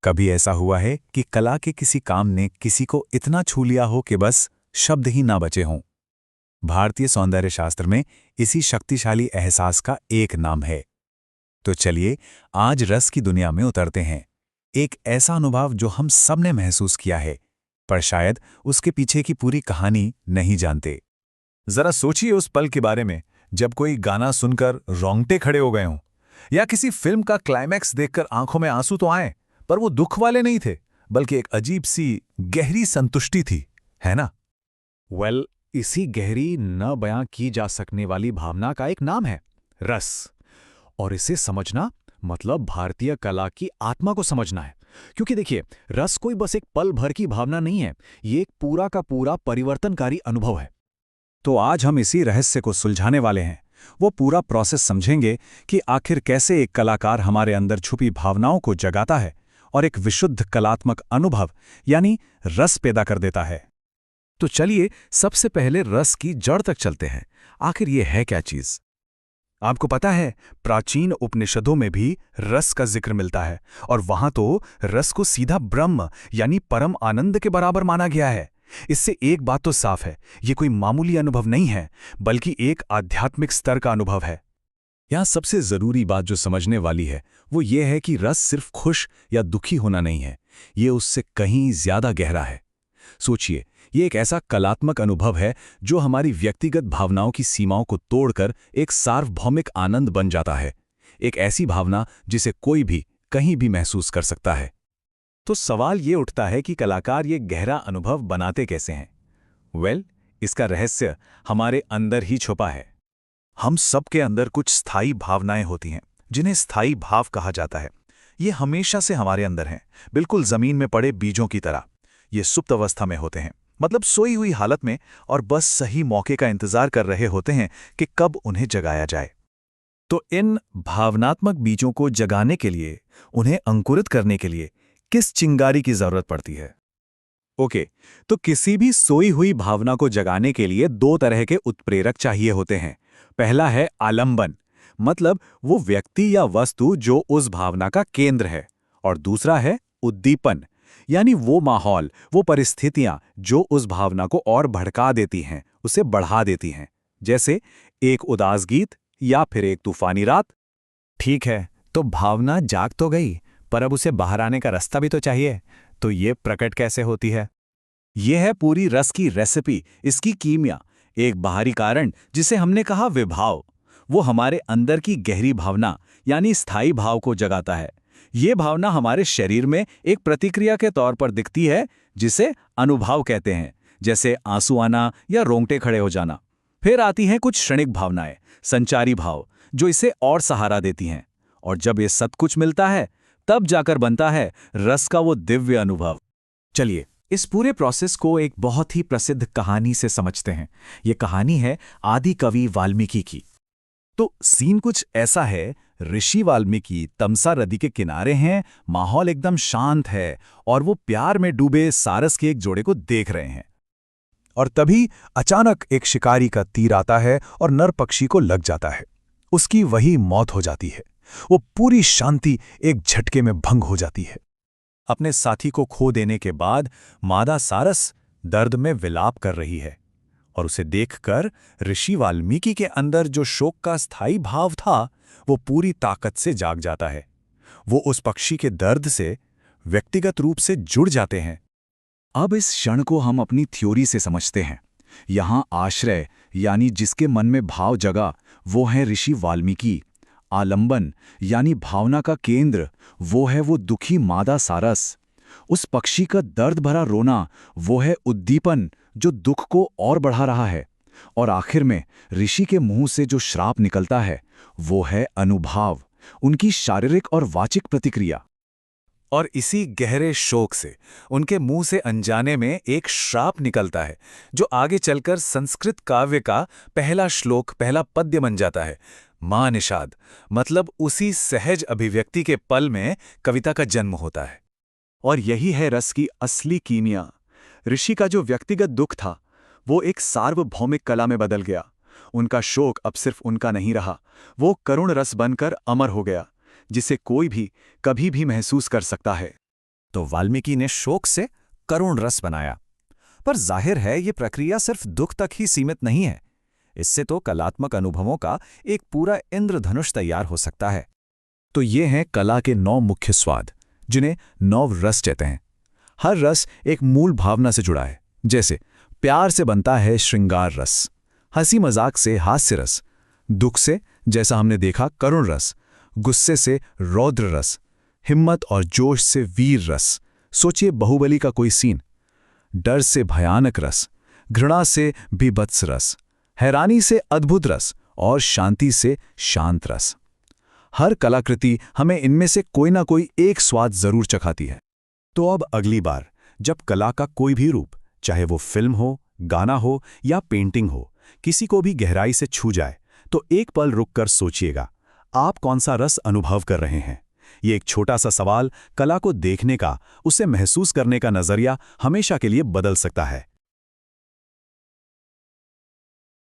कभी ऐसा हुआ है कि कला के किसी काम ने किसी को इतना छू लिया हो कि बस शब्द ही ना बचे हों? भारतीय सौंदर्य शास्त्र में इसी शक्तिशाली एहसास का एक नाम है। तो चलिए आज रस की दुनिया में उतरते हैं। एक ऐसा अनुभव जो हम सब ने महसूस किया है, पर शायद उसके पीछे की पूरी कहानी नहीं जानते। जरा सोचिए उस पल के बारे में जब कोई गाना सुनकर रोंगटे खड़े हो गए हों, या किसी फिल्म का क्लाइमैक्स देखकर आंखों में आंसू तो आए, पर वो दुख वाले नहीं थे, बल्कि एक अजीब सी गहरी संतुष्टि थी, है ना? इसी गहरी न बयां की जा सकने वाली भावना का एक नाम है रस। और इसे समझना मतलब भारतीय कला की आत्मा को समझना है। क्योंकि देखिए, रस कोई बस एक पल भर की भावना नहीं है, ये एक पूरा का पूरा परिवर्तनकारी अनुभव है। तो आज हम इसी रहस्य को सुलझाने वाले हैं। वो पूरा प्रोसेस समझेंगे कि आखिर कैसे एक कलाकार हमारे अंदर छुपी भावनाओं को जगाता है और एक विशुद्ध कलात्मक अनुभव यानी रस पैदा कर देता है। तो चलिए सबसे पहले रस की जड़ तक चलते हैं। आखिर ये है क्या चीज? आपको पता है, प्राचीन उपनिषदों में भी रस का जिक्र मिलता है, और वहां तो रस को सीधा ब्रह्म यानी परम आनंद के बराबर माना गया है। इससे एक बात तो साफ है, ये कोई मामूली अनुभव नहीं है, बल्कि एक आध्यात्मिक स्तर का अनुभव है। यहाँ सबसे जरूरी बात जो समझने वाली है वो ये है कि रस सिर्फ खुश या दुखी होना नहीं है, ये उससे कहीं ज्यादा गहरा है। सोचिए, ये एक ऐसा कलात्मक अनुभव है जो हमारी व्यक्तिगत भावनाओं की सीमाओं को तोड़कर एक सार्वभौमिक आनंद बन जाता है। एक ऐसी भावना जिसे कोई भी कहीं भी महसूस कर सकता है। तो सवाल ये उठता है कि कलाकार ये गहरा अनुभव बनाते कैसे हैं? इसका रहस्य हमारे अंदर ही छुपा है। हम सबके अंदर कुछ स्थायी भावनाएं होती हैं, जिन्हें स्थायी भाव कहा जाता है। ये हमेशा से हमारे अंदर हैं, बिल्कुल जमीन में पड़े बीजों की तरह। ये सुप्त अवस्था में होते हैं, मतलब सोई हुई हालत में, और बस सही मौके का इंतजार कर रहे होते हैं कि कब उन्हें जगाया जाए। तो इन भावनात्मक बीजों को जगाने के लिए, उन्हें अंकुरित करने के लिए किस चिंगारी की जरूरत पड़ती है? तो किसी भी सोई हुई भावना को जगाने के लिए दो तरह के उत्प्रेरक चाहिए होते हैं। पहला है आलंबन, मतलब वो व्यक्ति या वस्तु जो उस भावना का केंद्र है, और दूसरा है उद्दीपन, यानी वो माहौल, वो परिस्थितियां जो उस भावना को और भड़का देती हैं, उसे बढ़ा देती हैं। जैसे एक उदास गीत या फिर एक तूफानी रात। ठीक है, तो भावना जाग तो गई, पर अब उसे बाहर आने का रास्ता भी तो चाहिए। तो ये प्रकट कैसे होती है? यह है पूरी रस की रेसिपी, इसकी कीमिया। एक बाहरी कारण जिसे हमने कहा विभाव, वो हमारे अंदर की गहरी भावना यानी स्थायी भाव को जगाता है। ये भावना हमारे शरीर में एक प्रतिक्रिया के तौर पर दिखती है, जिसे अनुभव कहते हैं, जैसे आंसू आना या रोंगटे खड़े हो जाना। फिर आती हैं कुछ क्षणिक भावनाएं, संचारी भाव, जो इसे और सहारा देती हैं। और जब ये सब कुछ मिलता है, तब जाकर बनता है रस का वो दिव्य अनुभव। चलिए इस पूरे प्रोसेस को एक बहुत ही प्रसिद्ध कहानी से समझते हैं। ये कहानी है आदि कवि वाल्मीकि की। तो सीन कुछ ऐसा है, ऋषि वाल्मीकि तमसा नदी के किनारे हैं, माहौल एकदम शांत है, और वो प्यार में डूबे सारस के एक जोड़े को देख रहे हैं। और तभी अचानक एक शिकारी का तीर आता है और नर पक्षी को लग जाता है। उसकी वही मौत हो जाती है। वो पूरी शांति एक झटके में भंग हो जाती है। अपने साथी को खो देने के बाद मादा सारस दर्द में विलाप कर रही है, और उसे देखकर ऋषि वाल्मीकि के अंदर जो शोक का स्थायी भाव था, वो पूरी ताकत से जाग जाता है। वो उस पक्षी के दर्द से व्यक्तिगत रूप से जुड़ जाते हैं। अब इस क्षण को हम अपनी थ्योरी से समझते हैं। यहां आश्रय यानी जिसके मन में भाव जगा, वो है ऋषि वाल्मीकि। आलंबन यानी भावना का केंद्र, वो है वो दुखी मादा सारस। उस पक्षी का दर्द भरा रोना, वो है उद्दीपन जो दुख को और बढ़ा रहा है। और आखिर में ऋषि के मुंह से जो श्राप निकलता है, वो है अनुभाव, उनकी शारीरिक और वाचिक प्रतिक्रिया। और इसी गहरे शोक से उनके मुंह से अनजाने में एक श्राप निकलता है, जो आगे चलकर संस्कृत काव्य का पहला श्लोक, पहला पद्य बन जाता है। मां निषाद, मतलब उसी सहज अभिव्यक्ति के पल में कविता का जन्म होता है। और यही है रस की असली कीमिया। ऋषि का जो व्यक्तिगत दुख था, वो एक सार्वभौमिक कला में बदल गया। उनका शोक अब सिर्फ उनका नहीं रहा, वो करुण रस बनकर अमर हो गया, जिसे कोई भी कभी भी महसूस कर सकता है। तो वाल्मीकि ने शोक से करुण रस बनाया। पर जाहिर है ये प्रक्रिया सिर्फ दुख तक ही सीमित नहीं है। इससे तो कलात्मक अनुभवों का एक पूरा इंद्रधनुष तैयार हो सकता है। तो ये हैं कला के 9 मुख्य स्वाद, जिन्हें 9 रस कहते हैं। हर रस एक मूल भावना से जुड़ा है। जैसे प्यार से बनता है श्रृंगार रस, हंसी मजाक से हास्य रस, दुख से, जैसा हमने देखा, करुण रस, गुस्से से रौद्र रस, हिम्मत और जोश से वीर रस, सोचिए बाहुबली का कोई सीन, डर से भयानक रस, घृणा से बीभत्स रस, हैरानी से अद्भुत रस और शांति से शांत रस। हर कलाकृति हमें इनमें से कोई ना कोई एक स्वाद जरूर चखाती है। तो अब अगली बार जब कला का कोई भी रूप, चाहे वो फिल्म हो, गाना हो या पेंटिंग हो, किसी को भी गहराई से छू जाए, तो एक पल रुककर सोचिएगा, आप कौन सा रस अनुभव कर रहे हैं। ये एक छोटा सा सवाल कला को देखने का, उसे महसूस करने का नजरिया हमेशा के लिए बदल सकता है।